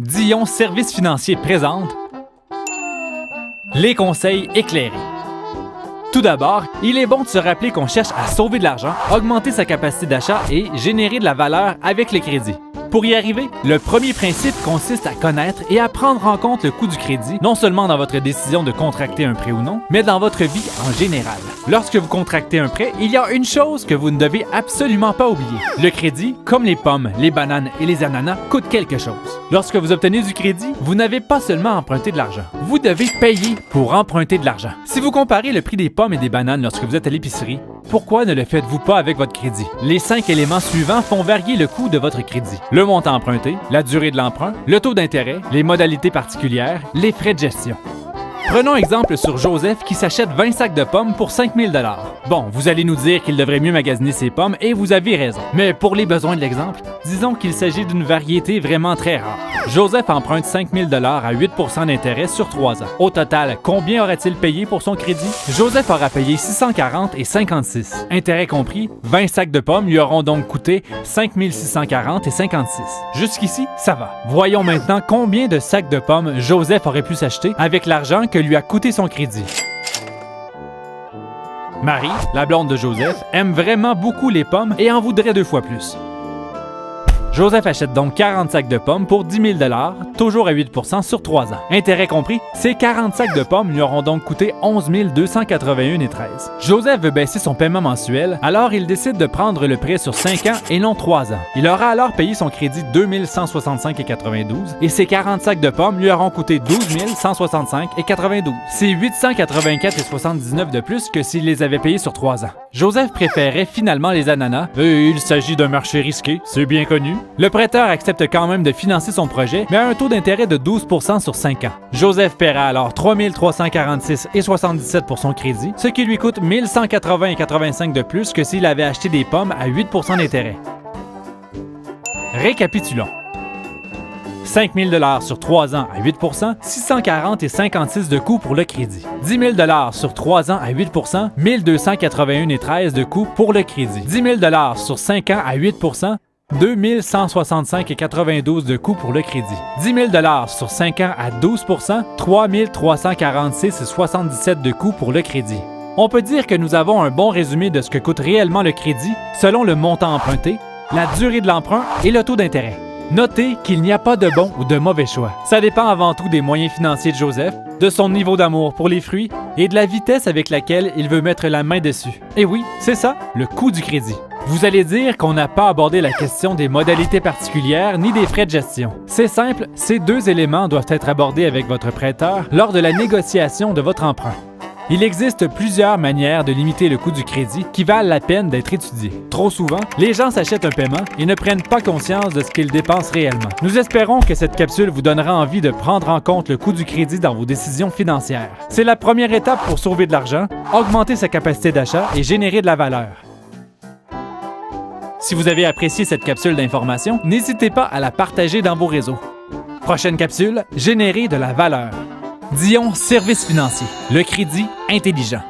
Dion Services financiers présente les conseils éclairés. Tout d'abord, il est bon de se rappeler qu'on cherche à sauver de l'argent, augmenter sa capacité d'achat et générer de la valeur avec le crédit. Pour y arriver, le premier principe consiste à connaître et à prendre en compte le coût du crédit, non seulement dans votre décision de contracter un prêt ou non, mais dans votre vie en général. Lorsque vous contractez un prêt, il y a une chose que vous ne devez absolument pas oublier. Le crédit, comme les pommes, les bananes et les ananas, coûte quelque chose. Lorsque vous obtenez du crédit, vous n'avez pas seulement emprunté de l'argent. Vous devez payer pour emprunter de l'argent. Si vous comparez le prix des pommes et des bananes lorsque vous êtes à l'épicerie, pourquoi ne le faites-vous pas avec votre crédit? Les 5 éléments suivants font varier le coût de votre crédit. Le montant emprunté, la durée de l'emprunt, le taux d'intérêt, les modalités particulières, les frais de gestion. Prenons exemple sur Joseph qui s'achète 20 sacs de pommes pour 5 000 $. Bon, vous allez nous dire qu'il devrait mieux magasiner ses pommes et vous avez raison. Mais pour les besoins de l'exemple, disons qu'il s'agit d'une variété vraiment très rare. Joseph emprunte 5 000 $ à 8 % d'intérêt sur 3 ans. Au total, combien aura-t-il payé pour son crédit? Joseph aura payé 640 et 56. Intérêt compris, 20 sacs de pommes lui auront donc coûté 5 640 et 56. Jusqu'ici, ça va. Voyons maintenant combien de sacs de pommes Joseph aurait pu s'acheter avec l'argent que lui a coûté son crédit. Marie, la blonde de Joseph, aime vraiment beaucoup les pommes et en voudrait 2 fois plus. Joseph achète donc 40 sacs de pommes pour 10 000 $, toujours à 8 % sur 3 ans. Intérêt compris, ces 40 sacs de pommes lui auront donc coûté 11 281 et 13. Joseph veut baisser son paiement mensuel, alors il décide de prendre le prêt sur 5 ans et non 3 ans. Il aura alors payé son crédit 2 165 et 92 et ces 40 sacs de pommes lui auront coûté 12 165 et 92. C'est 884 et 79 de plus que s'il les avait payés sur 3 ans. Joseph préférait finalement les ananas. Il s'agit d'un marché risqué, c'est bien connu. Le prêteur accepte quand même de financer son projet, mais à un taux d'intérêt de 12 % sur 5 ans. Joseph paiera alors 3 346 et 77 pour son crédit, ce qui lui coûte 1 180 et 85 de plus que s'il avait acheté des pommes à 8 % d'intérêt. Récapitulons. 5 000 $ sur 3 ans à 8 %, 640 et 56 de coût pour le crédit. 10 000 $ sur 3 ans à 8 %, 1281 et 13 de coût pour le crédit. 10 000 $ sur 5 ans à 8 %, 2 165 et 92 de coût pour le crédit. 10 000 $ sur 5 ans à 12 %, 3 346 et 77 de coût pour le crédit. On peut dire que nous avons un bon résumé de ce que coûte réellement le crédit selon le montant emprunté, la durée de l'emprunt et le taux d'intérêt. Notez qu'il n'y a pas de bon ou de mauvais choix. Ça dépend avant tout des moyens financiers de Joseph, de son niveau d'amour pour les fruits et de la vitesse avec laquelle il veut mettre la main dessus. Et oui, c'est ça, le coût du crédit. Vous allez dire qu'on n'a pas abordé la question des modalités particulières ni des frais de gestion. C'est simple, ces 2 éléments doivent être abordés avec votre prêteur lors de la négociation de votre emprunt. Il existe plusieurs manières de limiter le coût du crédit qui valent la peine d'être étudiées. Trop souvent, les gens s'achètent un paiement et ne prennent pas conscience de ce qu'ils dépensent réellement. Nous espérons que cette capsule vous donnera envie de prendre en compte le coût du crédit dans vos décisions financières. C'est la première étape pour sauver de l'argent, augmenter sa capacité d'achat et générer de la valeur. Si vous avez apprécié cette capsule d'information, n'hésitez pas à la partager dans vos réseaux. Prochaine capsule, générer de la valeur. Dion Services financiers, le crédit intelligent.